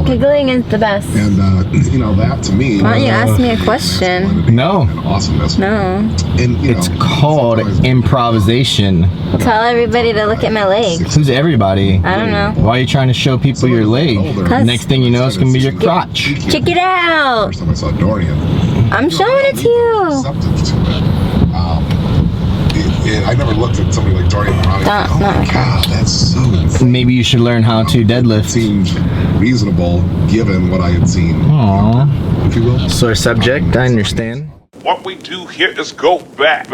Giggling is the best. And you know, that to me. Why don't you ask me a question? No. Awesomeness. No. And you It's know, called improvisation. Tell everybody to look at my legs. Who's everybody? I don't know. Why are you trying to show people your leg? Next thing you know, it's gonna be your crotch. Check it out. First time I saw Dorian. I'm showing it to you. Receptive to it. I never looked at somebody like Dorian and Don't, oh my no. God, that's so insane. Maybe you should learn how to It deadlift. seemed reasonable given what I had seen. Aww. If you will. Sore subject, I understand. What we do here is go back.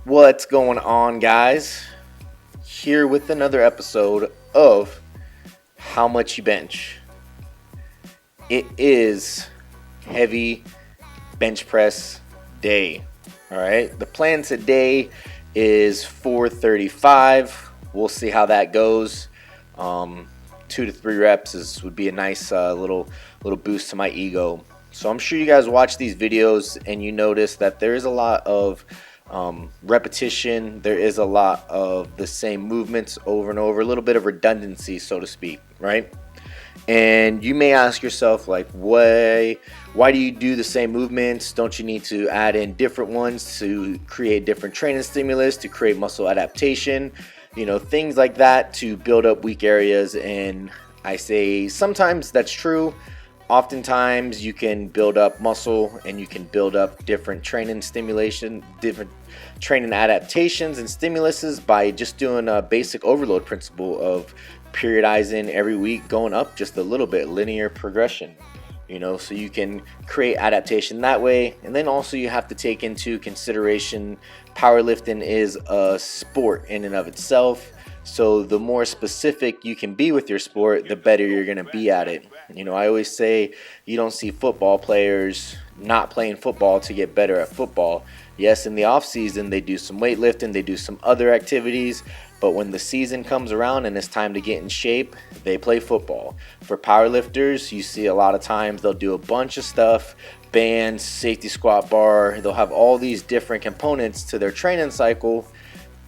What's going on, guys? Here with another episode of How Much You Bench. It is heavy bench press day. All right, the plan today is 435. We'll see how that goes. 2 to 3 reps would be a nice little boost to my ego. So I'm sure you guys watch these videos and you notice that there is a lot of repetition. There is a lot of the same movements over and over, a little bit of redundancy, so to speak, right? And you may ask yourself, like, why do you do the same movements? Don't you need to add in different ones to create different training stimulus, to create muscle adaptation, you know, things like that, to build up weak areas? And I say sometimes that's true. Oftentimes you can build up muscle and you can build up different training stimulation, different training adaptations and stimuluses by just doing a basic overload principle of periodizing every week, going up just a little bit, linear progression, you know, so you can create adaptation that way. And then also you have to take into consideration powerlifting is a sport in and of itself. So the more specific you can be with your sport, the better you're going to be at it. You know, I always say you don't see football players not playing football to get better at football. Yes, in the off season they do some weightlifting, they do some other activities, but when the season comes around and it's time to get in shape, they play football. For powerlifters, you see a lot of times they'll do a bunch of stuff, bands, safety squat bar, they'll have all these different components to their training cycle,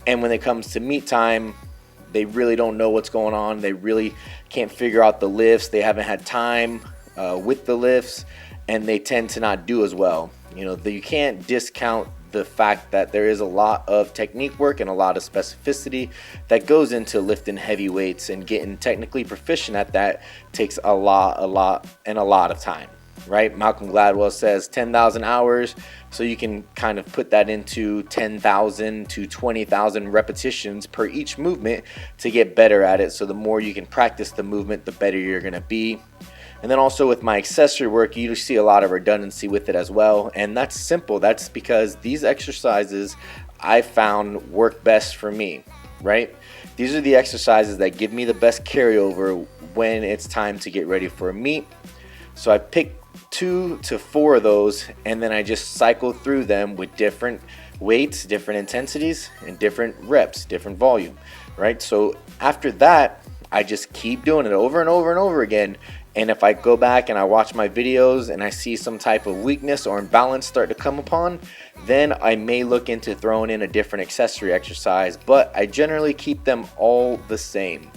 and when it comes to meet time, they really don't know what's going on. They really can't figure out the lifts. They haven't had time with the lifts, and they tend to not do as well. You know, you can't discount the fact that there is a lot of technique work and a lot of specificity that goes into lifting heavy weights, and getting technically proficient at that takes a lot of time. Right? Malcolm Gladwell says 10,000 hours, so you can kind of put that into 10,000 to 20,000 repetitions per each movement to get better at it. So the more you can practice the movement, the better you're going to be. And then also with my accessory work, you see a lot of redundancy with it as well, and that's simple. That's because these exercises I found work best for me, right? These are the exercises that give me the best carryover when it's time to get ready for a meet. So I pick 2 to 4 of those, and then I just cycle through them with different weights, different intensities, and different reps, different volume, right? So after that, I just keep doing it over and over and over again. And if I go back and I watch my videos and I see some type of weakness or imbalance start to come upon, then I may look into throwing in a different accessory exercise, but I generally keep them all the same,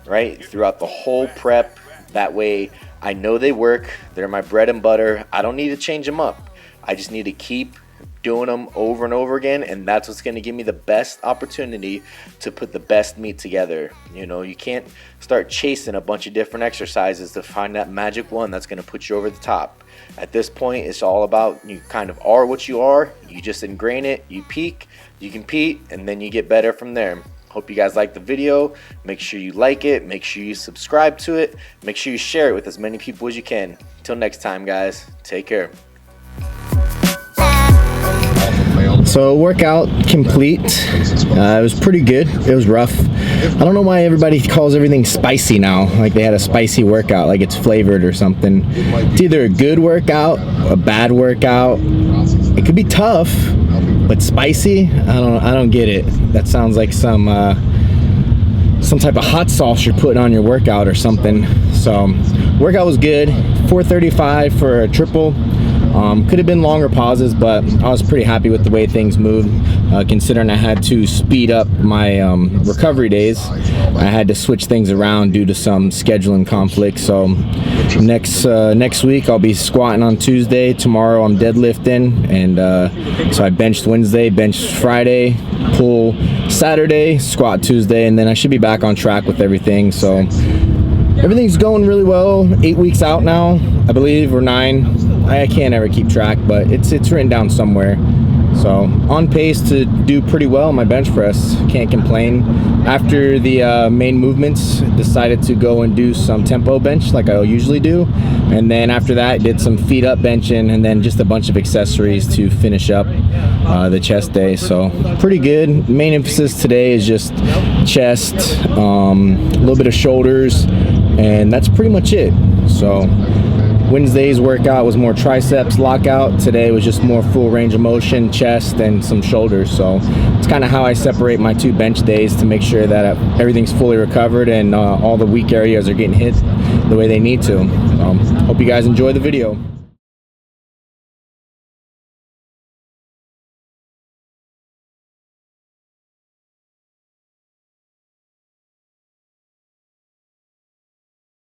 right? Throughout the whole prep. That way I know they work. They're my bread and butter. I don't need to change them up. I just need to keep doing them over and over again, and that's what's going to give me the best opportunity to put the best meet together. You know, you can't start chasing a bunch of different exercises to find that magic one that's going to put you over the top. At this point, it's all about you kind of are what you are. You just ingrain it, you peak, you compete, and then you get better from there. Hope you guys like the video. Make sure you like it. Make sure you subscribe to it. Make sure you share it with as many people as you can. Till next time, guys. Take care. So workout complete. It was pretty good. It was rough. I don't know why everybody calls everything spicy now. Like they had a spicy workout, like it's flavored or something. It's either a good workout, a bad workout. It could be tough, but spicy. I don't get it. That sounds like some type of hot sauce you're putting on your workout or something. So workout was good. 435 for a triple. Could have been longer pauses, but I was pretty happy with the way things moved, considering I had to speed up my recovery days. I had to switch things around due to some scheduling conflicts. So next week I'll be squatting on Tuesday. Tomorrow I'm deadlifting, and so I benched Wednesday, benched Friday, pull Saturday, squat Tuesday, and then I should be back on track with everything. So everything's going really well. 8 weeks out now, I believe, or 9. I can't ever keep track, but it's written down somewhere. So on pace to do pretty well on my bench press. Can't complain. After the main movements, decided to go and do some tempo bench like I usually do, and then after that did some feet up benching, and then just a bunch of accessories to finish up the chest day. So pretty good. Main emphasis today is just chest, a little bit of shoulders, and that's pretty much it. So Wednesday's workout was more triceps lockout. Today was just more full range of motion, chest, and some shoulders. So it's kind of how I separate my 2 bench days to make sure that everything's fully recovered and all the weak areas are getting hit the way they need to. Hope you guys enjoy the video.